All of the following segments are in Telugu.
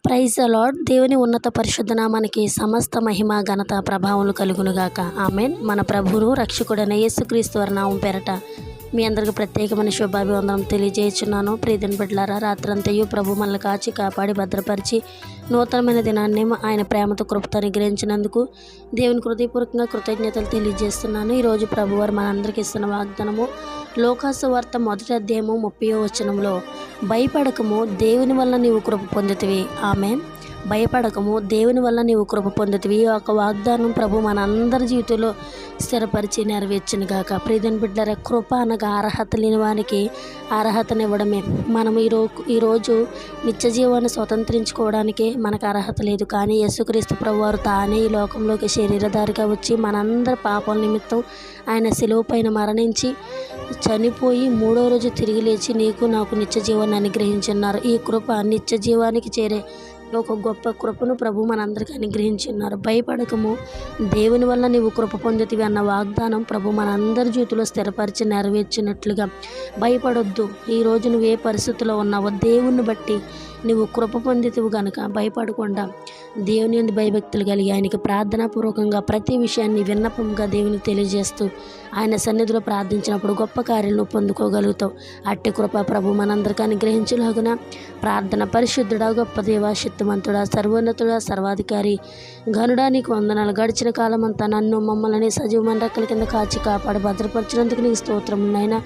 Praise the lord. దేవుని ఉన్నత పరిశుద్ధ నామానికి సమస్త మహిమ ఘనత ప్రభావములు కలుగునుగాక. ఆమెన్. మన ప్రభువును రక్షకుడైన యేసుక్రీస్తు వారి నామం పేరట మీ అందరికీ ప్రత్యేకమైన శుభాభివందనం తెలియజేస్తున్నాను. ప్రియమైన బిడ్డలారా, రాత్రంతయు ప్రభు మనల్ని కాచి కాపాడి భద్రపరిచి నూతనమైన దినాన్ని ఆయన ప్రేమతో కృపతో అనుగ్రహించినందుకు దేవునికి హృదయపూర్వకంగా కృతజ్ఞతలు తెలియజేస్తున్నాను. ఈరోజు ప్రభువారు మనందరికీ ఇస్తున్న వాగ్దానము లోకాసువార్త 1వ అధ్యాయము 30వ వచనంలో, భయపడకము, దేవుని వల్ల నీవు కృప పొందుతివి. ఆమెన్. భయపడకము, దేవుని వల్ల నీవు కృప పొందుతివి. ఈ యొక్క వాగ్దానం ప్రభు మన అందరి జీవితంలో స్థిరపరిచి నెరవేర్చును గాక. ప్రియమైన బిడ్డలారా, కృప అనగా అర్హత లేని వారికి అర్హతనివ్వడమే. మనం ఈరోజు నిత్య జీవాన్ని స్వతంత్రించుకోవడానికి మనకు అర్హత లేదు. కానీ యేసుక్రీస్తు ప్రభువారు తానే ఈ లోకంలోకి శరీరధారిగా వచ్చి మనందరి పాపాల నిమిత్తం ఆయన శిలువ పైన మరణించి చనిపోయి 3వ రోజు తిరిగి లేచి నీకు నాకు నిత్య జీవాన్ని అనుగ్రహించున్నారు. ఈ కృప నిత్య జీవానికి చేరే ఒక గొప్ప కృపను ప్రభు మనందరికీ అనుగ్రహించున్నారు. భయపడకము, దేవుని వల్ల నీవు కృప పొందుతివి అన్న వాగ్దానం ప్రభు మనందరి జీవితంలో స్థిరపరిచి నెరవేర్చినట్లుగా భయపడొద్దు. ఈరోజు నువ్వు ఏ పరిస్థితిలో ఉన్నావో దేవుని బట్టి నువ్వు కృప పొందితివి కనుక భయపడకుండా దేవుని యందు భయభక్తులు కలిగి ఆయనకి ప్రార్థనాపూర్వకంగా ప్రతి విషయాన్ని విన్నపంగా దేవునికి తెలియజేస్తూ ఆయన సన్నిధిలో ప్రార్థించినప్పుడు గొప్ప కార్యాలను పొందుకోగలుగుతావు. అట్టి కృప ప్రభు మనందరికీ అనుగ్రహించలాగున ప్రార్థన. పరిశుద్ధుడా, గొప్ప దేవా, శక్తిమంతుడా, సర్వోన్నతుడా, సర్వాధికారి, ఘనుడా, నీకు వందనాలు. గడిచిన కాలం అంతా నన్ను మమ్మల్ని సజీవమైన రెక్కల కింద కాచి కాపాడి భద్రపరిచినందుకు నీకు స్తోత్రములు. నాయనా,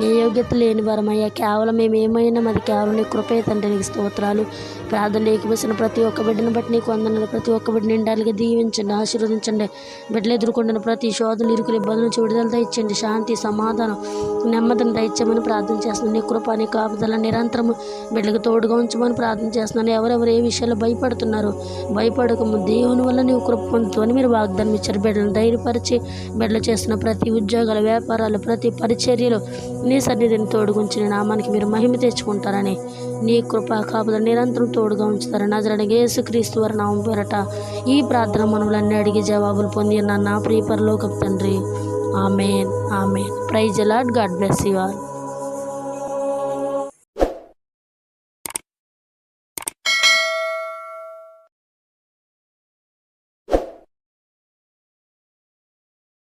ఏ యోగ్యత లేని వరమయ్యా, కేవలం మేము ఏమైనా అది కేవలం నీ కృపే తండ్రి, నీకు స్తోత్రాలు. ప్రార్థన లేకపోసిన ప్రతి ఒక్క బిడ్డను బట్టి నీకు వందనాలు. ప్రతి ఒక్క బిడ్డని నిండాలిగా దీవించండి, ఆశీర్వదించండి. బిడ్డలు ఎదుర్కొంటున్న ప్రతి శోధనలు, ఇరుకులు, ఇబ్బందుల నుంచి విడుదల దయచేయండి. శాంతి, సమాధానం, నెమ్మదిని దయచేయమని ప్రార్థన చేస్తున్నాను. నీ కృప, నీ కాపుదల నిరంతరము బిడ్డలకు తోడుగా ఉంచమని ప్రార్థన చేస్తున్నాను. ఎవరెవరు ఏ విషయాల్లో భయపడుతున్నారో భయపడకము, దేవుని వల్ల నీవు కృప పొందుతావని మీరు వాగ్దానం ఇచ్చారు. బిడ్డలను ధైర్యపరిచి బిడ్డలు చేస్తున్న ప్రతి ఉద్యోగాలు, వ్యాపారాలు, ప్రతి పరిచర్యలు నీ సన్నిధిని తోడుగుంచి నీ నామానికి మీరు మహిమ తెచ్చుకుంటారని, నీ కృప కాపుదల నిరంతరం తోడుగా ఉంచుతారని నజరేయుడైన యేసుక్రీస్తు వారి నామం పేరట ఈ ప్రార్థన మనవులన్నీ అడిగి జవాబులు పొంది నా ప్రియ పరలోకపు తండ్రి. ఆమెన్. ఆమెన్. Praise the lord. God bless you all.